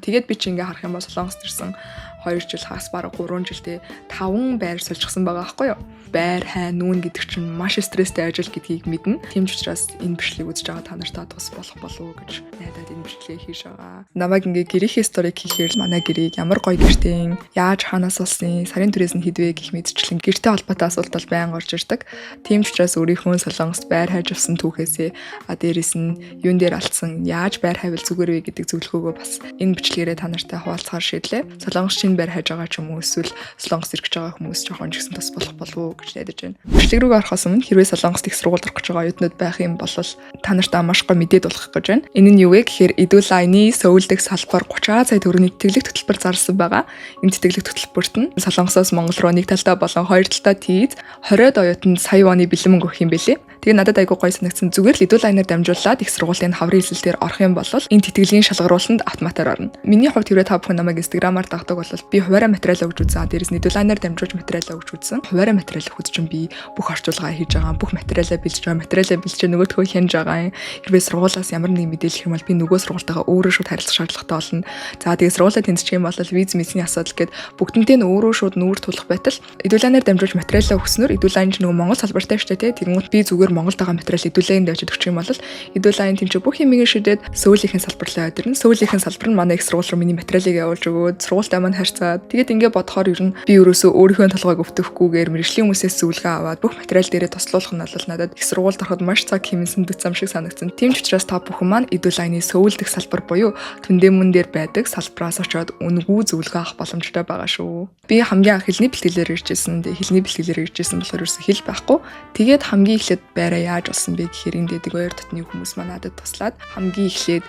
Тэгээд би чи ингээ харах юм бол Солонгост ирсэн 2 жил хагас бараг 3 жилдээ 5 байр сольчихсан байгаа байхгүй юу? Байр, хай, нүүн гэдэг чинь маш стресстэй ажил гэдгийг мэднэ. Тийм ч учраас энэ бичлэгийг үзэж байгаа та нартай тус болох болов уу гэж найдаад энэ бичлэгийг хийж байгаа. Намайг ингээ гэрийнхээ сторик хийхээр манай гэрийг ямар гоё гэртийн, яаж хаанаас олсон, сарын түрээс нь хэдвэ гэх мэдчлэн гэртэй холбоотой асуулт бол байнга орж ирдэг. Тийм ч учраас өөрийнхөө Солонгост байр хайж авсан түүхээсээ дээрэс нь юун дээр алдсан, яаж байр хайвал зүгээр вэ гэдэг зөвлөгөөгөө бас энэ бичлэгээрээ та нартай хуваалцахаар шийдлээ. Солонгос шинэ байр хайж байгаа ч юм уу эсвэл Солонгос ирэх гэж байгаа хүмүүс жоохон ч гэсэн тус болох болов уу гэж найдаж байна. Бичлэг рүү орохоос өмнө хэрвээ Солонгост их сургууль орох гэж байгаа оюутнууд байх юм бол та нартай маш гоё мэдээд болох гэж байна. Энэ нь юу вэ гэхээр Eduline Сөүл дэх салбар 30 сая төгрөгийн тэтгэлэг хөтөлбөр зарласан байгаа. Энэ тэтгэлэг хөтөлбөрт нь Солонгосоос Монгол руу нэг талдаа болон хоёр талдаа тийз 20-од оюутанд сая воны бэлэн мөнгө өгөх юм бэлээ. Тэгээ надад айгүй гоё санагдсан. Зүгээр л Eduline-аар дамжуулаад их сургуулийн хаврын хэлсэлтээр орох юм бол энэ тэтгэлгийн шалгаруулалтанд автоматар орно. Миний хувьд хэрвээ та бүхэн намайг Instagram-аар дагдаг бол би хуваараа материал өгч үзсэн. Дээрээс нь Eduline-аар дамжуулж материал өгч үзсэн. Хуваараа материал өгч чинь би бүх орчуулгаа хийж байгаа, бүх материалаа бэлжиж нөгөөдхөө хянаж байгаа. Хэрвээ сургуулаас ямар нэг мэдээлэл юм бол би нөгөө сургуультайгаа өөрөө шууд харилцах шаардлагатай болно. За тэгээ сургуулаа тэнцчих юм бол виз мэдсний асуудал гээд бүгднтэй нь өөрөө шууд нүүр тулах байтал Eduline-аар дамжуулж материалаа өгснөөр Eduline чинь нөгөө Монгол салбартай шүү дээ. Тэгмүүд би зүгээр Монголд байгаа материал Eduline-д авчид өгчих юм бол Eduline тийм ч бүх юмыг шийдээд Сөүлийнхэн салбарлаа өдөрн. Сөүлийнхэн салбар нь манай их сургууль руу миний материалыг явуулж өгөөд сургуультай маань харьцаад тэгээд ингээ бодохоор ер нь би өөрөөсөө өөрийнхөө толгойг өвтөхгүйгээр мэргэжлийн хүмүүсээс зөвлөгөө аваад бүх материал дээрээ туслуулах нь бол надад их сургуульд ороход маш цаг хэмнэсэн дэцэм шиг санагдсан. Тийм ч учраас та бүхэн маань Eduline Сөүл дэх салбар буюу Түндээмэн дээр байдаг салбараас очоод үнгүү зөвлөгөө авах боломжтой байгаа шүү. Би хамгийн анх хэлний бэлтгэлээр иржсэн. Тэгээд хэлний бэлтгэлээр иржсэн болохоор ерөөсөө хэл байхгүй. Тэгээд хамгийн эхлээд байраа яаж олсон бэ гэхээр энэ дэдэг хоёр дотны хүмүүс маань надад туслаад хамгийн эхлээд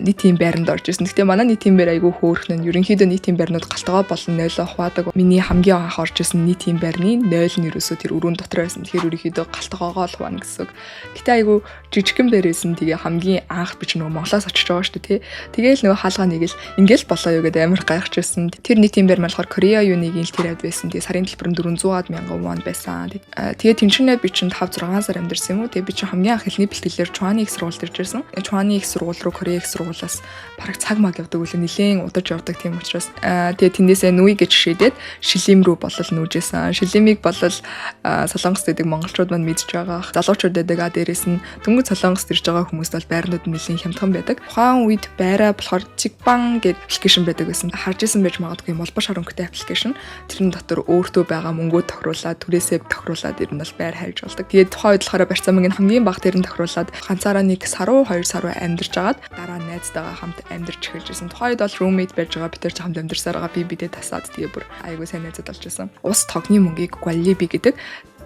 нийтийн байранд орж ирсэн. Гэхдээ манай нийтийн байр айгүй хөөрхөн. Ерөнхийдөө нийтийн байрнууд галтгоо болон 0-оо хуваадаг. Миний хамгийн анх орж ирсэн нийтийн байрны 0 нь ерөөсөө тэр өрөөнд дотор байсан. Тэгэхээр ерөнхийдөө галтгоогоо л хуваана гэсэн үг. Гэтэ айгүй жижигхэн байрээсэн. Тэгээ хамгийн анх би ч нөгөө Монголоос очиж байгаа шүү дээ. Тэгээл нөгөө хаалгаа нэг л ингээл болоо юу гэдэг амар гайхажсэн. Тэр нийтийн байр болохоор Кореа юуныгийн л тэр авд байсан. Тэгээ сарын төлбөр нь 400-аад мянган вон байсан. Тэгээ тэнцэнэ би чинь 5-6 сар амьдэрсэн юм уу. Тэгээ би чинь хамгийн анх хэлний бэлтгэлээр Чуаны их сургуульд иржсэн. Чуаны их сургууль руу Кореа их сургуулиас бараг цаг маг явдаг үлээ нэлээд удаж явдаг тийм учраас тэгээ тэндээсээ нүүе гэж шийдээд Шилим рүү болол нүүжсэн. Шилимийг болол Солонгост байдаг монголчууд маань мэдж байгаа. Залуучууд байдаг. Дээрээс нь дөнгөж Солонгост ирж байгаа хүмүүс бол байрнууд нэлээд хямдхан байдаг. Тухайн үед байраа болохоор Чигбан гэдэг аппликейшн байдаг байсан. Харж исэн байж магадгүй молбор шар өнгөтэй аппликейшн. Тэрний дотор өөртөө байгаа мөнгөө тохируулаад түрээсээ тохируулаад ер нь бол байр хайж болдог. Тэгээд тухайн үед болохоор барьцаамгийн хамгийн бага дээр нь тохируулаад ганцаараа 1 сар 2 сар амьдарч агаад дараа найзтайгаа хамт амьдарч эхэлж байсан. Тухайн үед бол roommate байж байгаа бид нар ч хамт амьдарсаар байгаа бидээ тасаад тэгээ бүр айгүй сайн найзад болж байсан. Ус тогны мөнгийг Gualibi гэдэг.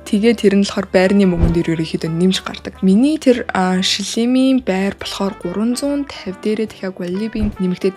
Тэгээ тэр нь болохоор байрны мөнгөн дээр ерөөхдөө нэмж гардаг. Миний тэр Шилимийн байр болохоор 350 дээрээ дахиад Gualibi-ийн нэмэгдээ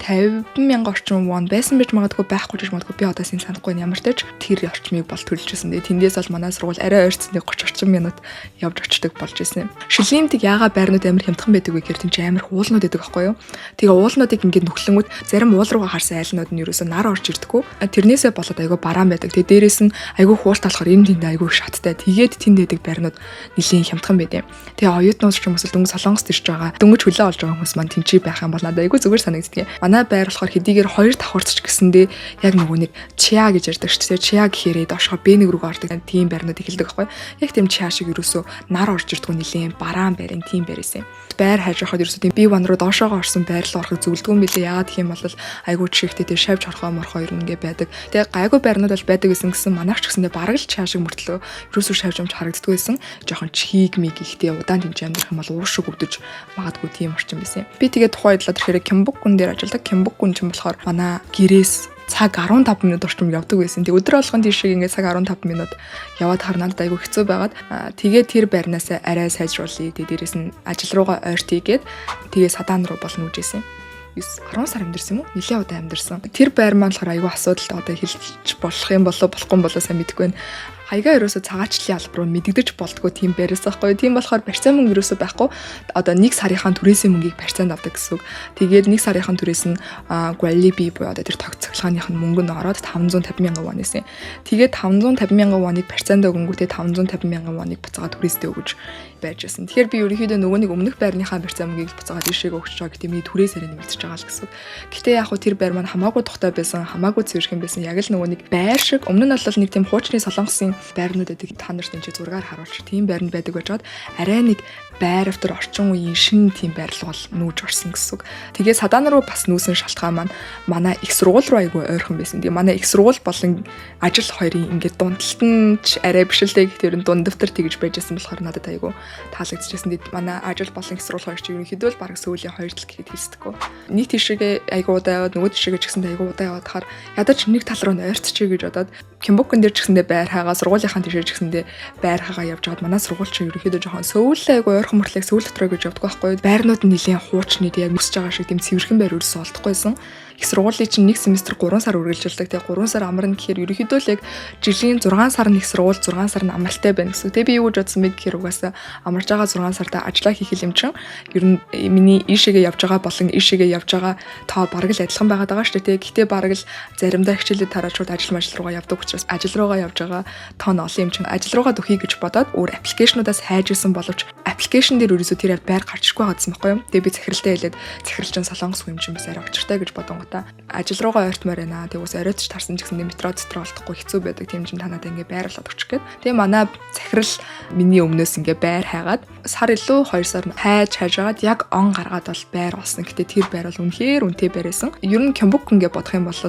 50,000 орчим вон байсан байж магадгүй байхгүй ч магадгүй би одоо санахгүй ямар ч тач тэр орчмыг бол төлжсэн. Тэгээ тэндээс бол манай сургууль арай ойрцны 30 орчим минут явж очдог болж исэн юм. Шилимд яага байрнууд амар хямдхан байдаг вэ гэхээр тийм ч амар уулнууд байдаг байхгүй юу? Тэгээ уулнуудыг ингээд нөхлөнгүүд зарим уул руугаа харсан айлнууд нь ерөөсөө нар орж ирдэггүй. Тэрнээсээ болоод айгүй бараан байдаг. Тэгээ дээрээс нь айгүй хуурт болохоор юм тэнд айгүй шаттай. Тэгээд тэнд дэдэг байрнууд нэлийн хямдхан байд юм. Тэгээ оюутнууд ч юм уу дөнгөж Солонгост ирж байгаа. Дөнгөж хөлөө олж байгаа хүмүүс маань тэнцээ байх юм бол надад айгүй зүгээр санагддаг. Манай байр болохоор хэдийгээр 2 давхарцч гэсэндээ яг нөгөө нэг чиа гэж ярьдаг шүү дээ. Чиа гэхээрээ доошоо Б1 рүү ордог тийм байрнууд эхэлдэг байхгүй. Яг тийм чиа шиг ерөөсөө нар орж ирдгүү нэлийн бараан байрын тийм байр эсэ. Байр хайж байхад ерөөсөө тийм B1 руу доошоогоо орсон байр руу орохыг зөвлөдгөө юм билээ. Яагаад гэх юм бол айгүй чигтэй тийм шавж хорхоо морхоо ер нь ингээ байдаг. Тэгээ гайгүй байрнууд бол байдаг гэсэн манайх ч гэсэндээ бараг л чиа шиг мөртлөө ерөөсөө шавж харагддаг байсан. Жохон чиг миг ихтэй удаан тэмж амьдрах юм бол ууршиг өвдөж магадгүй тийм орчин байсан. Би тэгээд тухайн үед л тэрхээр Кимбукгун дээр ажилладаг. Кимбукгун ч юм болохоор манай гэрээс цаг 15 минут орчим явдаг байсан. Тэг өдөр болгон тийшээ ингээд цаг 15 минут яваад харнаад айгүй хэцүү байгаад тэгээд тэр байрнаас арай сайжруулъя. Тэг дээрээс нь ажил руугаа ойртъя гээд тэгээ садаан руу бол нүүжсэн. 10 сар амьдэрсэн юм уу? Нилээ удаа амьдэрсэн. Тэр байр маань болохоор айгүй асуудалтай одоо хэлж болох юм болоо болохгүй юм болоо сайн мэдэхгүй байна. Хаягаа ерөөсө цагаачлалын албар руу мэддэж болдгоо тийм байраас байхгүй. Тийм болохоор барьцаа мөнгө ерөөсө байхгүй. Одоо 1 сарынхаа түрээсийн мөнгийг барьцаанд авдаг гэсэн үг. Тэгээд 1 сарынхаа түрээс нь Gualibi буюу одоо тэр тогт цахилгааных нь мөнгө нь ороод 550,000 вон эсэн. Тэгээд 550,000 воныг барьцаанд өгөнгүүтээ 550,000 воныг буцаага түрээсдээ өгөж байж байсан. Тэгэхээр би ерөнхийдөө нөгөө нэг өмнөх байрныхаа барьцаа мөнгийг буцаагаад ишээг өгч байгаа гэдэг нь түрээсээр нэмэгдэж байгаа л гэсэн. Гэхдээ яг хөө тэр байр маань хамаагүй тухтай байсан, хамаагүй цэвэрхэн байсан. Яг л нөгөө нэг байр шиг өмнө нь бол нэг тийм хуучны солонгосын байрнууд байдаг. Та нарт энэ зургаар харуулж тийм байранд байдаг байж хаад арай нэг байр автор орчин үеийн шинэ тийм байрлал бол нүүж орсон гэсэн үг. Тэгээд Садаан руу бас нүүсэн шалтгаан маань манай их сургууль руу айгүй ойрхон байсан. Тэгээд манай их сургууль болон ажил хоёрын ингээд дундталт нь арай биш л дээ. Тэр дунд дэвтэр тэгж байжсэн болохоор надад айгүй таалагдчихсэн. Тэгээд манай ажил болон их сургууль хоёр ч ерөнхийдөө л баг сүүлийн 2 жил гэхэд хэлсдэггүй. Нэг тишээгээ айгүй удаа яваад нөгөө тишээгээ ч гэсэндээ айгүй удаа яваад хахаар ядаж нэг тал руу ойртчихъя гэж бодоод Кимбукэн дээр ч гэсэндээ байр хагаа, сургуулийнхаа тишээ ч гэсэндээ байр хагаа явж байгаад манай сургууль ч ерөнхийдөө жоохон сөүлээ айгүй ойрхон мөртлөг сөүл дотроо гэж явдаг байхгүй. Байрнууд нь нэлээд хуучны яг өсөж байгаа шиг тийм цэвэрхэн байр ерөөсөө олдохгүйсэн. Их сургуулийн чинь 1 семестр 3 сар үргэлжилдэг. Тэгээ 3 сар амарна гэхээр ерөнхийдөө л яг жилийн 6 сар нь их сургууль, 6 сар нь амралтай байна гэсэн. Тэгээ би юу гэж бодсон бэ гэхээр угаасаа амарч байгаа 6 сарда ажиллаа хийх юм чинь ер нь миний ийшээгээ явж байгаа болон ийшээгээ явж байгаа тоо бараг л адилхан байгаад байгаа шүү дээ. Гэхдээ бараг л заримдаа хичээлээ тараад шууд ажил руугаа явдаг учраас ажил руугаа явж байгаа тоо нь олон юм чинь ажил руугаа дөхий гэж бодоод өөр аппликейшнуудаас хайж исэн боловч аппликейшн дээр ерөөсөө тэр байр гарчихгүй байгаадсан байхгүй юу. Тэгээ би захиралтай хэлээд захиралчин солонгос хүн юм чинь бас арай учиртай гэж бодсон. Ажил руугаа ойртмоор байна. Тэгээ ус оройтч тарсан ч гэсэн метро дотор олдохгүй хэцүү байдаг. Тийм чинь танад ингээ байр болоод өгчих гээд. Тэгээ манай захирал миний өмнөөс ингээ байр хайгаад сар илүү 2 сар хайж хаажгаад яг он гаргаад бол байр болсон. Гэтэ тэр байр бол үнэхээр үнэтэй байрбайсан. Ер нь Кимбук ингээ бодох юм бол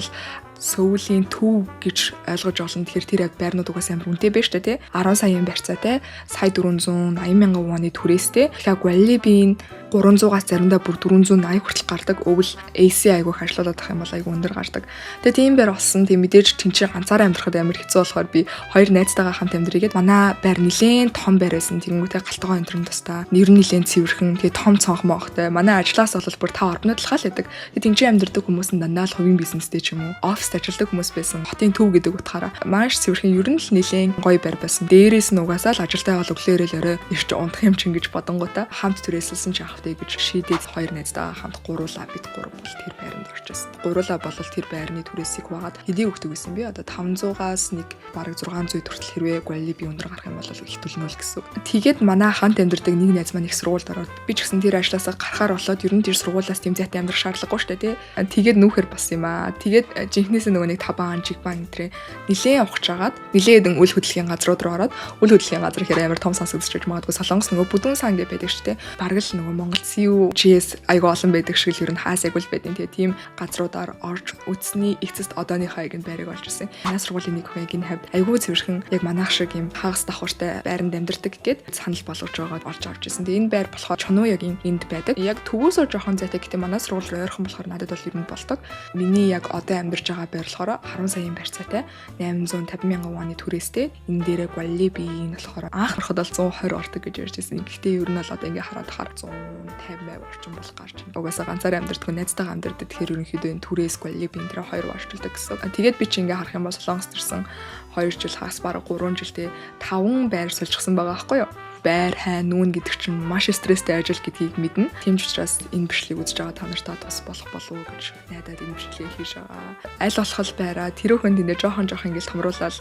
Сөүлийн төв гэж ойлгож олно. Тэгэхээр тэр яг байрнууд угаасаа амар үнэтэй байж та тий 10 саяын барьцаатай сая 480,000 вон түрээстэй. Тэгэхээр Gualibi-ийн 300-аас заримдаа бүр 480 хүртэл гардаг. Өвөл AC айгүйх ажиллуулаад ах юм бол айгүй өндөр гардаг. Тэгээ тийм байр болсон. Тийм мэдээж тэнцээ ганцаараа амьдрахад амар хэцүү болохоор би хоёр найзтайгаа хамт амьдрийгээд манай байр нилээн том байр байсан. Тэгэнгүүтээ галтгоо өндрөн тустай. Нэр нь нилээн цэвэрхэн. Тэгээ том цонх моохтой. Манай ажлаас бол бүр 5 орнод л хаал байдаг. Тэгээ тэнцээ амьдрдаг хүмүүс нь дандаа л хувийн бизнестэй ч юм уу ажилдаг хүмүүс байсан. Хотын төв гэдэг утгаараа маш цэвэрхэн ер нь л нэлээд гоё байр байсан. Дээрээс нь угаасаа л ажилдаа бол өглөөрөө орой ирч унтах юм чин гэж бодонгуудаа хамт түрээсэлсэн ч авахтай гэж шийдээд хоёр найзтайгаа хамт гуруулаа бид гурав бол тэр байранд орчихсон. Гуруулаа бол тэр байрны түрээсийг вагаад хэдий өгдөг байсан би одоо 500-аас нэг бараг 600 хүртэл хэрвээ Gualibi өндөр гарах юм бол их төлнөл гэсэн. Тэгээд манай хамт амьдардаг нэг найз маань их сургуульд ороод би ч гэсэн тэр ажлаасаа гарахаар болоод ер нь тэр сургуулиас тэм зайтай амьдрах шаардлагагүй шүү дээ тий. Тэгээд нүүхэр бас юм аа. Тэгээд жинхнээс нөгөө нэг табан, жигбан гэдрээ нилээн ухаж агаад нилээдэн үл хөдлөлийн газрууд руу ороод үл хөдлөлийн газар хэрэг амар том сонсогдож магадгүй солонгос нөгөө бүдүүн сан гэж байдаг шүү дээ. Бараг л нөгөө Монгол CU GS айгу олон байдаг шиг л ер нь хаасайг л байдیں۔ Тэгээ тийм газруудаар орж үтсний эцэст одооныхаа яг энэ байрыг олж ирсэн. Манай сургуулийн нэг хүн яг энэ хавьд айгу цэвэрхэн яг манайх шиг юм хагас давхартай байранд амьдардаг гэд санал болгож байгаад орж авч ирсэн. Тэгээ энэ байр болохоор чонуу яг энд байдаг. Яг төвөөсөө жоохон зайтай гэдэг манай сургууль руу ойрхон болохоор надад бол ер нь болдог. Миний яг одоо амьдарч байгаа байр болохоор 10 саяын барьцаатай 850,000 вон түрээстэй. Энэ дээрээ Gualibi-ийн болохоор анх ороход бол 120 ордог гэж ярьж байсан. Гэхдээ ер нь бол одоо ингээ хараад хахаар 150 орчим бол гарч байна. Угаасаа ганцаараа амьдардаг найзтайгаа амьдардаг. Тэгэхээр ерөнхийдөө энэ түрээс Gualibi-ийн дээр 2 орчилдог гэсэн. Тэгээд би чи ингээ харах юм бол солонгост ирсэн 2 жил хагас бараг 3 жилдээ 5 байр сольчихсан байгаа байхгүй юу? Байр хайн нүүн гэдэг чинь маш стресстэй ажил гэдгийг мэднэ. Тийм ч учраас энэ бичлэгийг үзэж байгаа та нартай бас болох болов уу гэж найдаад энэ бичлэгийг хийж байгаа. Аль болох байраа тэрөөхөн тэндээ жоохон ингээл томруулаад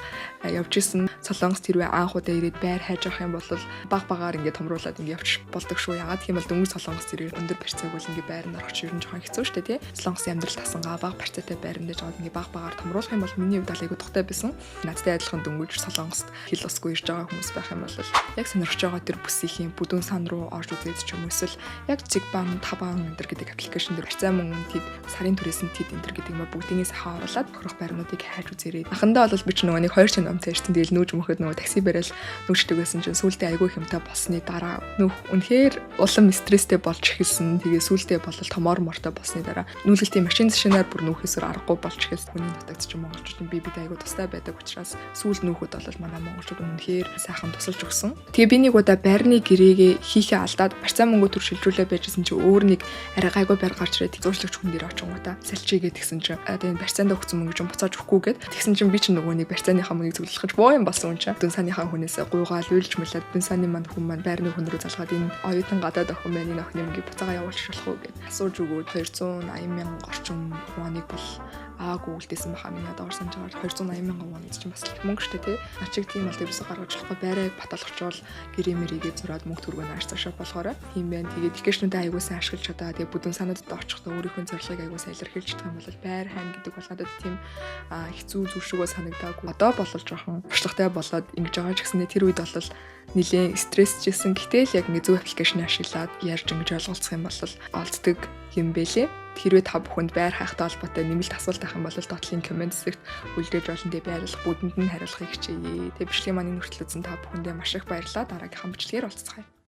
явж исэн. Солонгос тэрвээ анхудаа ирээд байр хайж авах юм бол баг багаар ингээд томруулаад ингээд явж болдог шүү. Ягаад гэвэл дөнгөж солонгос зэрэг өндөр барьцааг бол ингээд байр нь орох чинь жоохон хэцүү шүү дээ тий. Солонгосын амьдрал тасангаа баг барьцаатай байранд жоод ингээд баг багаар томруулах юм бол миний хувьд айгүй тухтай байсан. Надтай адилхан дөнгөж солонгост хил усгүй ирж байгаа хүмүүс байх юм бол яг сонирхож байгаа тэр бүсийн бүдүүн сан руу орж үзээд ч юм уу эсвэл яг жигбан табан энэ гэдэг аппликейшн дээр барьцаа мөнгө тэд сарын түрээсэн тэд энэ гэдэг юм бүгдээс хааруулаад тохирох байрнуудыг хайж үзээрэй. Анхандаа бол би ч нөгөө нэг 2 чин ном цаашдсан тэгэл нүүж мөхөд нөгөө такси барайл нүүждэг байсан чинь сүүлдээ айгүй хэмтэй болсны дараа нөх үнэхээр улам стресстэй болж эхэлсэн. Тэгээ сүүлдээ болол томоор мортой болсны дараа нүүлгэлтийн машин зашинаар бүр нүүхээсээр аргагүй болж эхэлсэн. Хүний нутагт ч монголчууд би айгүй тустай байдаг учраас сүүлд нүүхэд бол манай монголчууд үнэхээр сайхан тусалж өгсөн. Тэгээ би нэг удаа байрны гэрээгээ хийхээ алдаад барьцаа мөнгө төр шилжүүлээ байжсэн чинь өөр нэг арай гайгүй байр гарч ирээд зуршлагч хүн дээр очингуудаа салчигээ тэгсэн чинь энэ барьцаанд өгсөн мөнгө чинь буцааж өгөхгүйгээд тэгсэн чинь би чинь нөгөө нэг барьцааныхаа мөнгийг зөвлөх гэж боо юм болсон юм чинь дүн санийхаа хүнээс гуйгаал уйлж мөлөөд дүн саны манд хүн маань байрны хүн рүү залгаад энэ оюутан гадаад охин байна энэ охины мөнгийг буцаага явуулчих болох уу гэд асууж өгөөд 280,000 орчим воныг бол Google-дэсэн баха миний одоо орсон жагаар 280,000 вон гэж чинь бас их мөнгө штэ тий. Начиг тийм бол ерөөсө гаргаж болохгүй байраа баталгачвал гэрэмэригээ зураад мөнгө төргөө нааш цаашаа болохоор тийм байна. Тэгээд дикэшнүүдээ аягуулсан ашиглаж чадаа. Тэгээд бүдүүн санаадад очихдоо өөрийнхөө зорилгыг аягуулсан илэрхийлж чадах юм бол байр хаан гэдэг бол надад тийм хэцүү зүйл шигөө санагдаагүй. Одоо болол жоохон туршлагатай болоод ингэж байгаа ч гэсэндээ тэр үед бол нэлээд стрессжсэн. Гэтэл яг ингэ зөв аппликейшн ашиглаад ярьж ингэж ойлголцох юм бол олддог юм бэлээ. Хэрвээ та бүхэнд байр хайхтай холбоотой нэмэлт асуулт байх юм бол доотлын комент хэсэгт үлдээж олон дээр байрлах бүдэнд нь хариулахыг хичээе. Тэгээ бичлэгийн маань энэ хүртэл үзсэн та бүхэндээ маш их баярлалаа. Дараагийнхаа бичлэгээр уулзцгаая.